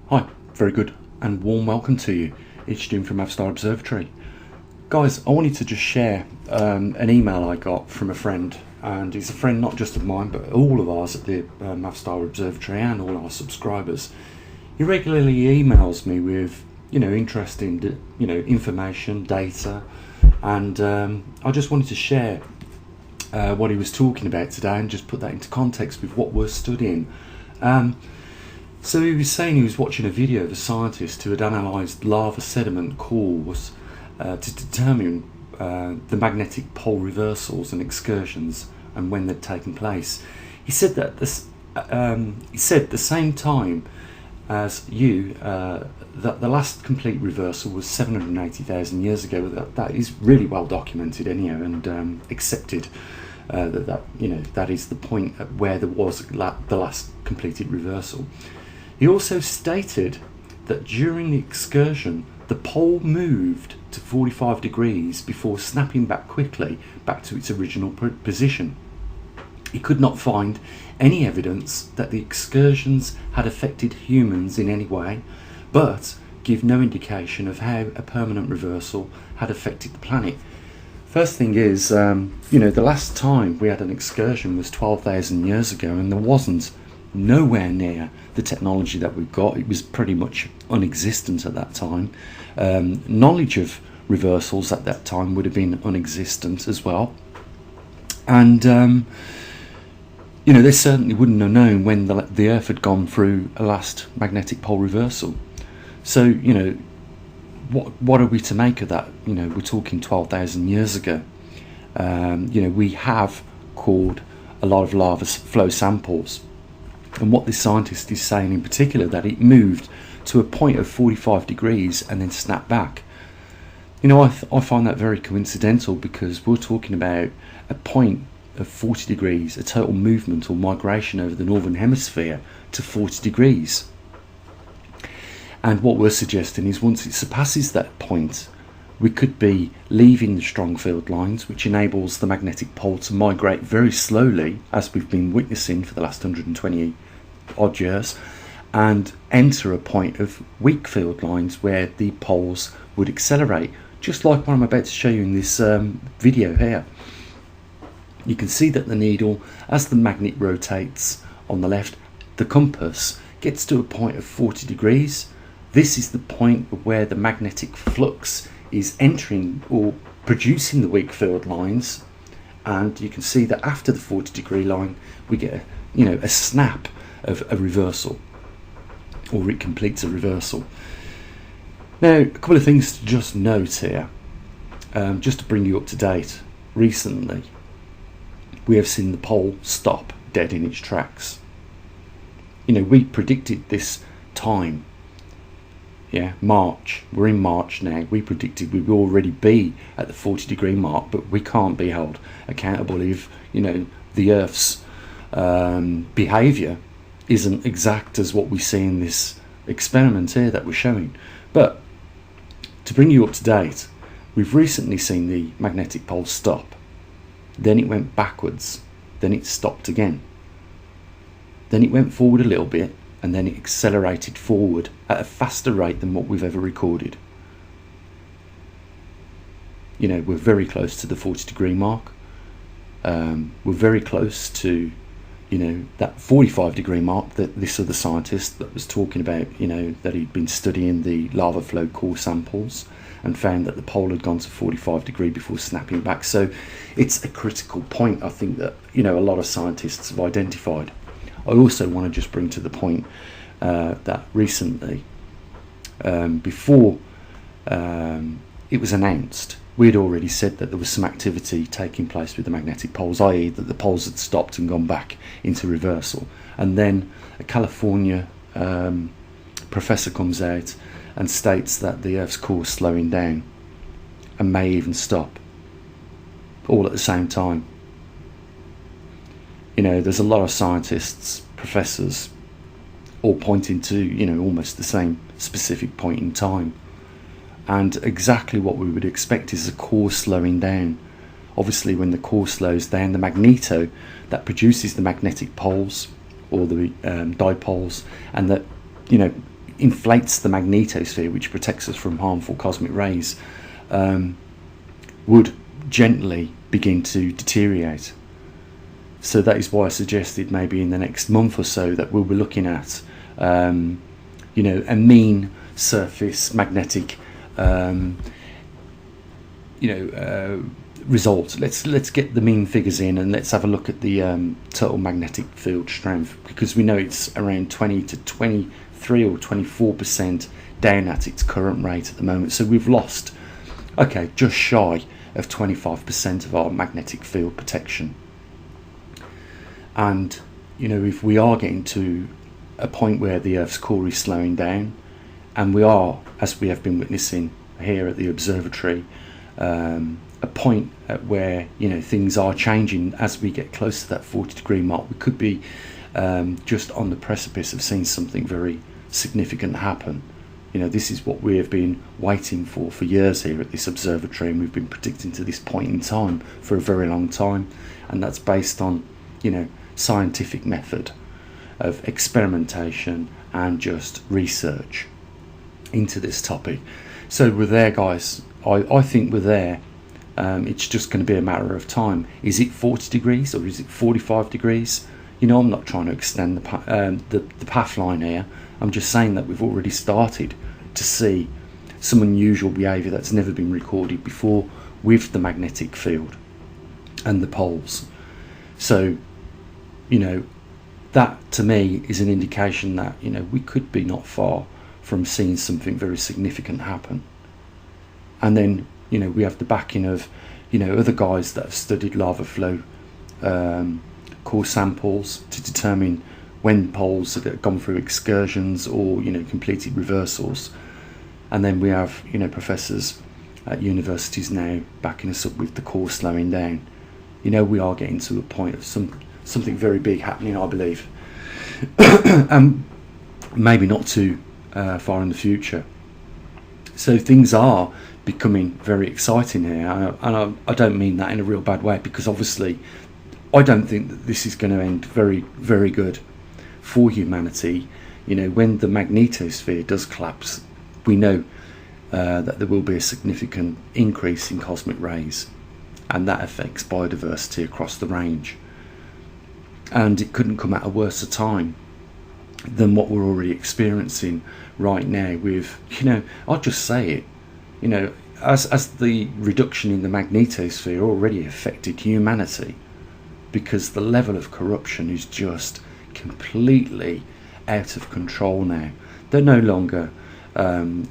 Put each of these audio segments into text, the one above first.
Hi, very good and warm welcome to you. It's Jim from Avstar Observatory. Guys, I wanted to just share an email I got from a friend, and he's a friend not just of mine but all of ours at the Avstar Observatory and all our subscribers. He regularly emails me with interesting information, data, and I just wanted to share what he was talking about today and just put that into context with what we're studying. So he was saying he was watching a video of a scientist who had analysed lava sediment cores to determine the magnetic pole reversals and excursions and when they'd taken place. He said that the same time as you, that the last complete reversal was 780,000 years ago. That is really well documented anyhow, and accepted. That is the point at where there was the last completed reversal. He also stated that during the excursion, the pole moved to 45 degrees before snapping back quickly back to its original position. He could not find any evidence that the excursions had affected humans in any way, but give no indication of how a permanent reversal had affected the planet. First thing is, the last time we had an excursion was 12,000 years ago, and there wasn't nowhere near the technology that we've got. It was pretty much non-existent at that time. Knowledge of reversals at that time would have been non-existent as well, and they certainly wouldn't have known when the Earth had gone through a last magnetic pole reversal. So what are we to make of that? We're talking 12,000 years ago. We have caught a lot of lava flow samples. And what this scientist is saying in particular, that it moved to a point of 45 degrees and then snapped back. I find that very coincidental, because we're talking about a point of 40 degrees, a total movement or migration over the northern hemisphere to 40 degrees. And what we're suggesting is, once it surpasses that point, we could be leaving the strong field lines, which enables the magnetic pole to migrate very slowly, as we've been witnessing for the last 120 odd years, and enter a point of weak field lines where the poles would accelerate, just like what I'm about to show you in this video here. You can see that the needle, as the magnet rotates on the left, the compass gets to a point of 40 degrees. This is the point where the magnetic flux is entering or producing the weak field lines, and you can see that after the 40 degree line we get a snap of a reversal, or it completes a reversal. Now, a couple of things to just note here, just to bring you up to date. Recently we have seen the pole stop dead in its tracks. We predicted this time. March. We're in March now. We predicted we would already be at the 40 degree mark, but we can't be held accountable if the Earth's behaviour isn't exact as what we see in this experiment here that we're showing. But to bring you up to date, we've recently seen the magnetic pole stop, then it went backwards, then it stopped again, then it went forward a little bit, and then it accelerated forward at a faster rate than what we've ever recorded. We're very close to the 40 degree mark. We're very close to that 45 degree mark that this other scientist that was talking about, that he'd been studying the lava flow core samples and found that the pole had gone to 45 degree before snapping back. So it's a critical point, I think, that a lot of scientists have identified. I also want to just bring to the point that recently, before it was announced, we had already said that there was some activity taking place with the magnetic poles, i.e. that the poles had stopped and gone back into reversal. And then a California professor comes out and states that the Earth's core is slowing down and may even stop, all at the same time. There's a lot of scientists, professors, all pointing to almost the same specific point in time, and exactly what we would expect is a core slowing down. Obviously, when the core slows down, the magneto that produces the magnetic poles, or the dipoles, and that inflates the magnetosphere, which protects us from harmful cosmic rays, would gently begin to deteriorate. So that is why I suggested maybe in the next month or so that we'll be looking at, a mean surface magnetic, result. Let's get the mean figures in, and let's have a look at the total magnetic field strength, because we know it's around 20 to 23 or 24% down at its current rate at the moment. So we've lost, just shy of 25% of our magnetic field protection. And if we are getting to a point where the Earth's core is slowing down, and we are, as we have been witnessing here at the observatory, a point at where things are changing as we get close to that 40-degree mark, we could be just on the precipice of seeing something very significant happen. This is what we have been waiting for years here at this observatory, and we've been predicting to this point in time for a very long time, and that's based on scientific method of experimentation and just research into this topic. So we're there, guys. I think we're there. It's just going to be a matter of time. Is it 40 degrees or is it 45 degrees? I'm not trying to extend the path line here. I'm just saying that we've already started to see some unusual behaviour that's never been recorded before with the magnetic field and the poles. So, that to me is an indication that, we could be not far from seeing something very significant happen. And then, we have the backing of, other guys that have studied lava flow core samples to determine when poles have gone through excursions or, completed reversals. And then we have, professors at universities now backing us up with the core slowing down. We are getting to a point of something very big happening, I believe. Maybe not too far in the future. So things are becoming very exciting here, and I don't mean that in a real bad way, because obviously I don't think that this is going to end very, very good for humanity. When the magnetosphere does collapse, we know that there will be a significant increase in cosmic rays, and that affects biodiversity across the range. And it couldn't come at a worse time than what we're already experiencing right now with, I'll just say it, as the reduction in the magnetosphere already affected humanity, because the level of corruption is just completely out of control now. They're no longer, trying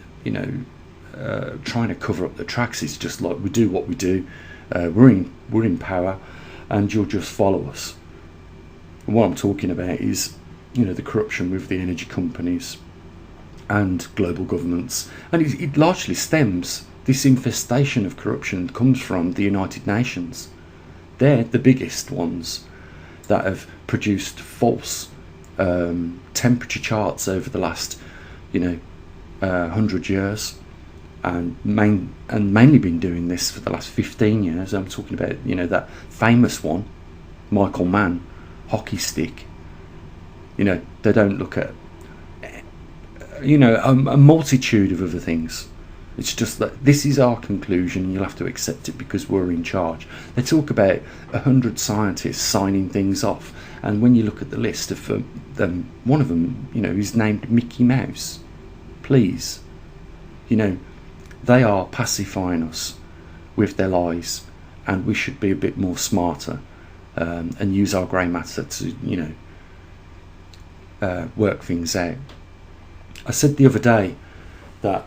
to cover up the tracks. It's just like, we do what we do. We're in power, and you'll just follow us. And what I'm talking about is, the corruption with the energy companies and global governments. And it largely stems, this infestation of corruption comes from the United Nations. They're the biggest ones that have produced false temperature charts over the last, 100 years. And mainly been doing this for the last 15 years. I'm talking about, that famous one, Michael Mann, hockey stick. They don't look at, a multitude of other things. It's just that this is our conclusion. You'll have to accept it because we're in charge. They talk about 100 scientists signing things off, and when you look at the list of them, one of them, is named Mickey Mouse. Please, they are pacifying us with their lies, and we should be a bit more smarter and use our grey matter to, work things out. I said the other day that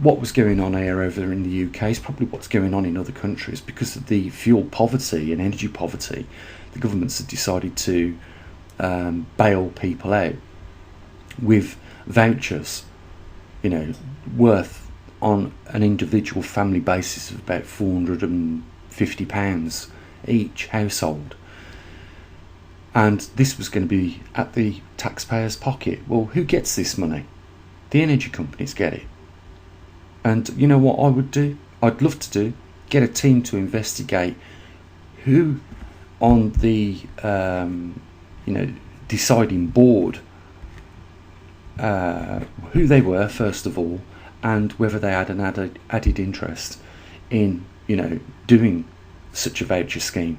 what was going on here over in the UK is probably what's going on in other countries. Because of the fuel poverty and energy poverty, the governments have decided to bail people out with vouchers, worth on an individual family basis of about £450 each household. And this was going to be at the taxpayer's pocket. Well, who gets this money? The energy companies get it. And you know what I would do? I'd love to do? Get a team to investigate who on the deciding board who they were first of all, and whether they had an added interest in, doing such a voucher scheme.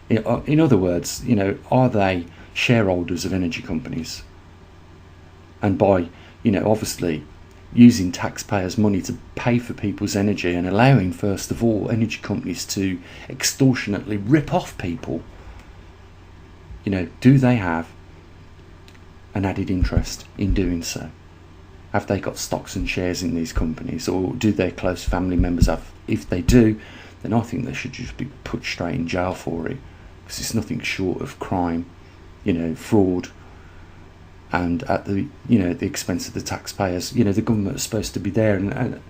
In other words, are they shareholders of energy companies? And by, obviously using taxpayers' money to pay for people's energy and allowing, first of all, energy companies to extortionately rip off people, do they have an added interest in doing so? Have they got stocks and shares in these companies, or do their close family members have? If they do, then I think they should just be put straight in jail for it, because it's nothing short of crime, fraud, and at the the expense of the taxpayers. The government is supposed to be there and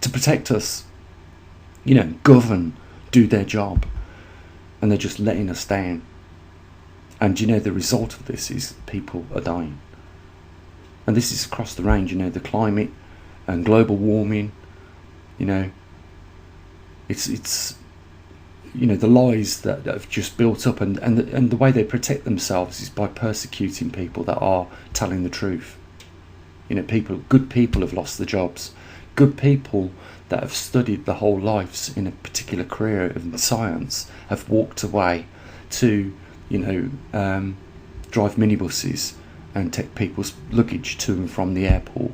to protect us, govern, do their job, and they're just letting us down. And the result of this is people are dying. And this is across the range, the climate and global warming, it's the lies that have just built up, and the way they protect themselves is by persecuting people that are telling the truth. Good people have lost their jobs. Good people that have studied their whole lives in a particular career in science have walked away to drive minibuses and take people's luggage to and from the airport.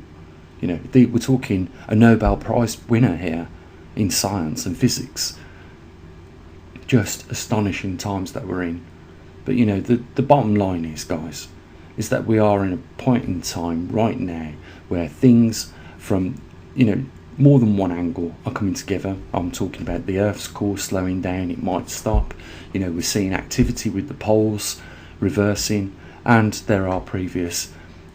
We're talking a Nobel Prize winner here in science and physics. Just astonishing times that we're in. But the bottom line is, guys, is that we are in a point in time right now where things from more than one angle are coming together. I'm talking about the Earth's course slowing down, it might stop. We're seeing activity with the poles reversing, and there are previous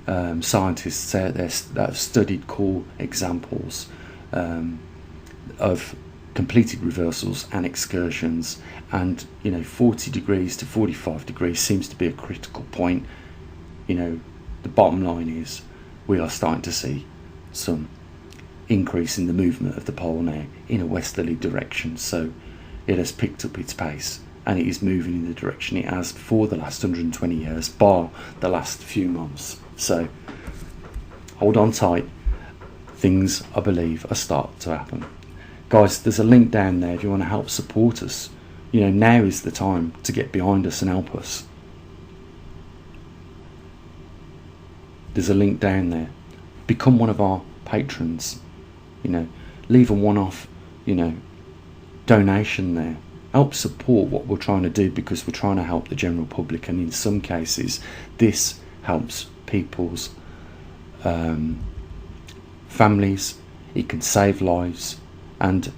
scientists out there that have studied core examples of completed reversals and excursions, and 40 degrees to 45 degrees seems to be a critical point. The bottom line is we are starting to see some increase in the movement of the pole now in a westerly direction, so it has picked up its pace and it is moving in the direction it has for the last 120 years, bar the last few months. So hold on tight, things I believe are starting to happen. Guys, there's a link down there if you want to help support us. Now is the time to get behind us and help us. There's a link down there. Become one of our patrons. Leave a one-off, donation there. Help support what we're trying to do, because we're trying to help the general public, and in some cases this helps people's families. It can save lives, and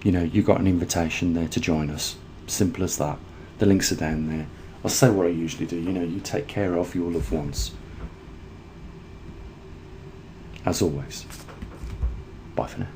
you got an invitation there to join us. Simple as that. The links are down there. I'll say what I usually do. You take care of your loved ones. As always, bye for now.